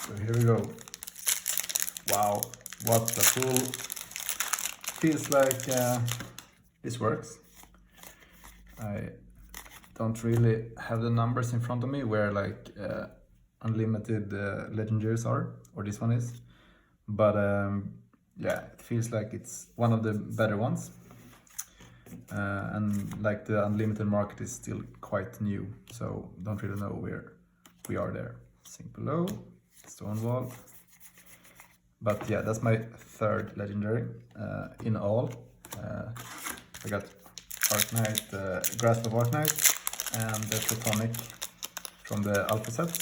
So here we go. Wow, what a pull. Feels like this works. I don't really have the numbers in front of me where like unlimited legendaries are, or this one is. But yeah, it feels like it's one of the better ones. And like the unlimited market is still quite new, so don't really know where we are there. Sink below, stone wall. But yeah, that's my third legendary in all. I got Arknight, Grasp of Arknight, and the Platonic from the Alpha set,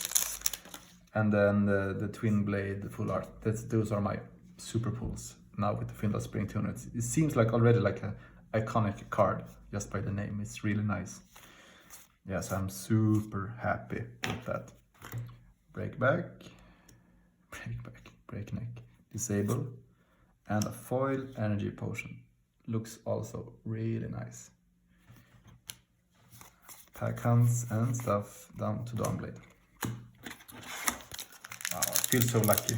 and then the Twin Blade Full Art. Those are my super pulls now with the Fyndal Spring Tuner. It seems like already like an iconic card just by the name. It's really nice. Yeah, so I'm super happy with that. Break back, break neck, disable, and a foil energy potion. Looks also really nice. Pack hunts and stuff down to Dawnblade. Wow, I feel so lucky.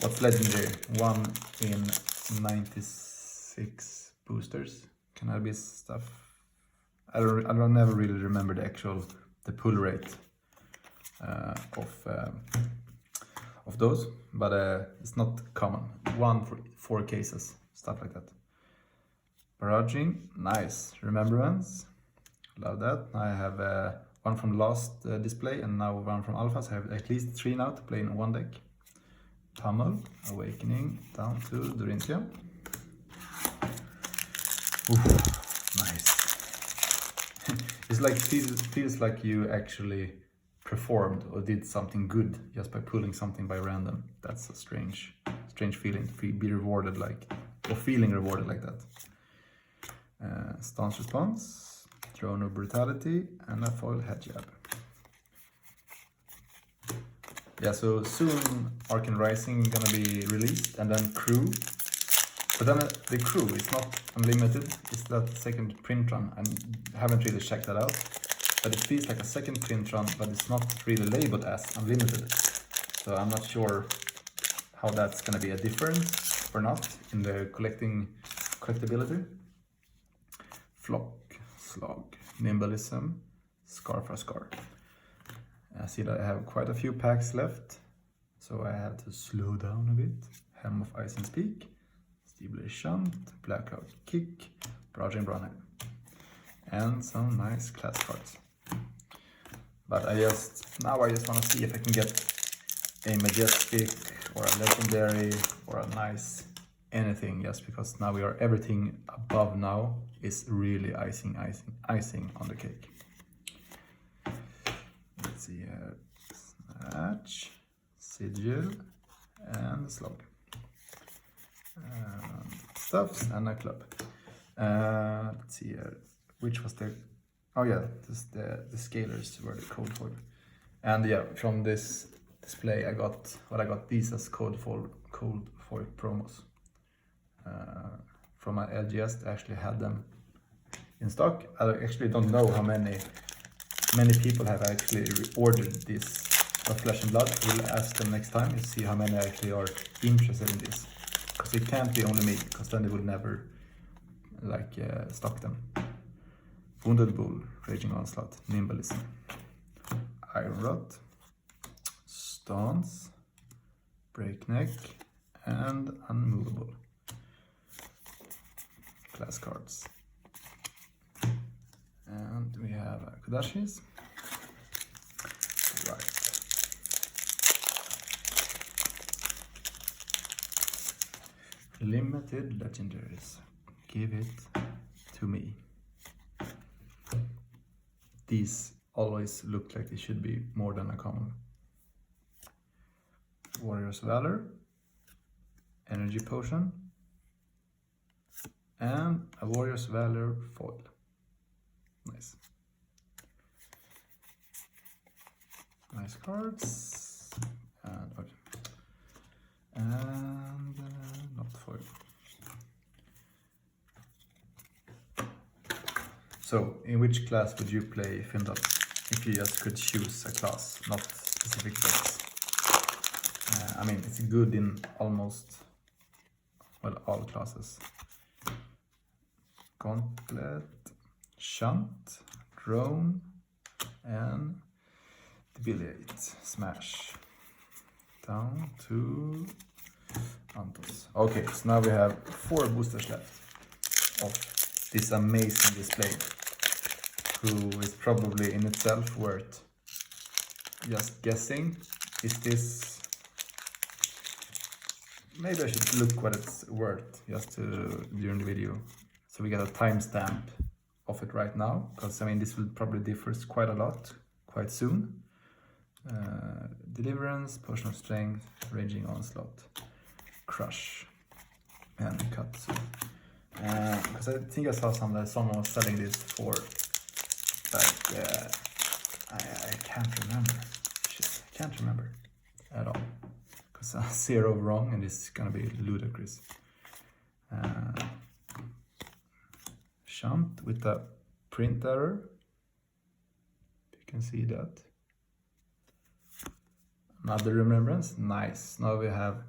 What's legendary? 1 in 96 boosters. Can I be stuff? I don't never really remember the pull rate of those, but it's not common. 1 for 4 cases, stuff like that. Barraging, nice. Remembrance, love that. I have one from last display and now one from Alpha, so I have at least 3 now to play in one deck. Pummel, Awakening, down to Dorinthia. Oof, nice. It's like feels like you actually performed or did something good just by pulling something by random. That's a strange feeling to be rewarded like, or feeling rewarded like that. Stance Response, Throne of Brutality, and a foil head jab. Yeah, so soon Arcane Rising gonna be released, and then Crew. But then the Crew is not unlimited, it's that second print run. I haven't really checked that out, but it feels like a second print run, but it's not really labeled as unlimited. So I'm not sure how that's gonna be a difference or not in the collectability. Flock, Slog, Nimbalism, Scar for a Scar. I see that I have quite a few packs left, so I have to slow down a bit. Helm of Ice and Speak, Steebler Shunt, Blackout Kick, Barraging Brunheim, and some nice class cards. But now I just want to see if I can get a Majestic or a Legendary or a nice anything, just because now everything above now is really icing on the cake. Let's see here, Snatch, Sigil, and Slog. Stuffs and a club. Let's see here, which was the, oh yeah, the scalers were the code foil. And yeah, from this display I got these as code foil promos. From my LGS, I actually had them in stock. I actually don't know how many people have actually ordered this Flesh and Blood. We'll ask them next time to see how many actually are interested in this, because it can't be only me, because then they will never like stock them. Wounded Bull, Raging Onslaught, Nimbalism, Iron Rot, Stance, Breakneck, and Unmovable. Class cards. And we have Kodashis. Right. Limited legendaries. Give it to me. These always look like they should be more than a common. Warrior's Valor, Energy Potion, and a Warrior's Valor foil. Nice. Nice cards. And, okay. And not foil. So, in which class would you play Fyndal if you just could choose a class, not specific decks? I mean, it's good in almost, well, all classes. Gauntlet, Shunt, Drone, and Debilitate, Smash. Down to Antos. Okay, so now we have 4 boosters left of this amazing display, who is probably in itself worth, just guessing, is this, maybe I should look what it's worth just to, during the video, so we get a timestamp of it right now, because I mean this will probably differ quite a lot quite soon. Deliverance, Potion of Strength, Raging Onslaught, Crush, and Katsu. Because I think I saw someone was selling this for like I can't remember. Shit, I can't remember at all. Because 0 wrong and it's gonna be ludicrous. Shunt with a print error. You can see that. Another Remembrance, nice. Now we have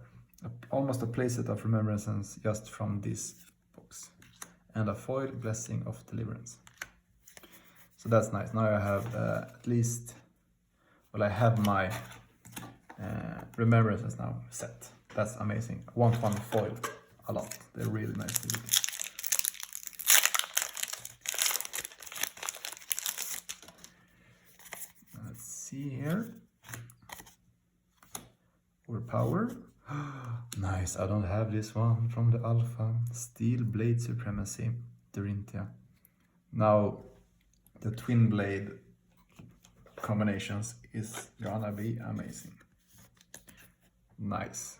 almost a playset of Remembrances just from this box. And a foil Blessing of Deliverance. So that's nice. Now I have at least, well, I have my Remembrances now set. That's amazing. I want one foil a lot. They're really nice to look at. Let's see here. Power. Nice, I don't have this one from the Alpha. Steel Blade Supremacy, Dorinthia. Now, the Twin Blade combinations is gonna be amazing. Nice.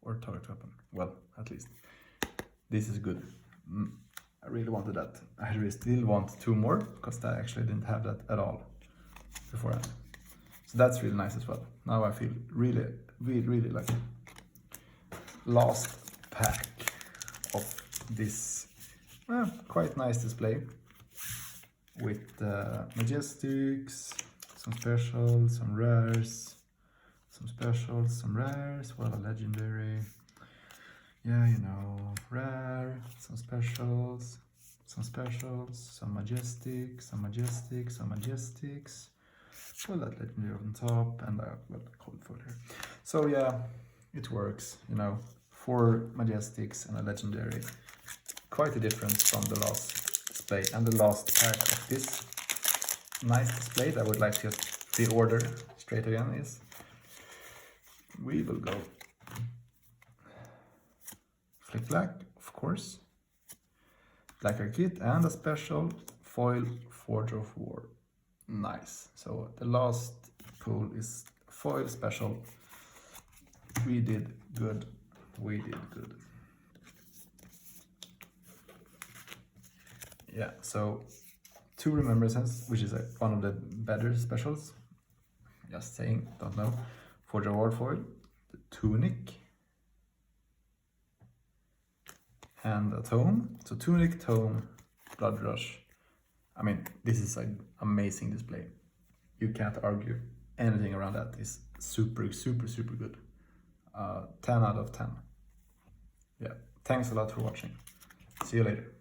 Or target weapon. Well, at least. This is good. I really wanted that. I really still want 2 more, because I actually didn't have that at all beforehand. So that's really nice as well. Now I feel really, really, really lucky. Last pack of this quite nice display with Majestics, some specials, some rares, some specials, some rares, well, a legendary, yeah, you know, rare, some specials, some majestics, some majestics. Well, that legendary on top, and well, cold foil here. So yeah, it works, you know, 4 majestics and a legendary. Quite a difference from the last display. And the last pack of this nice display that I would like to reorder straight again is, we will go Flick Black, of course, Black Kit, and a special foil Forge of War. Nice. So the last pool is foil special. We did good. We did good. Yeah, so 2 Remembrances, which is one of the better specials. Just saying, don't know. Forge of War foil, the Tunic, and a Tome. So Tunic, Tome, Blood Rush. I mean, this is an amazing display. You can't argue anything around that. It's super, super, super good. 10 out of 10. Yeah, thanks a lot for watching. See you later.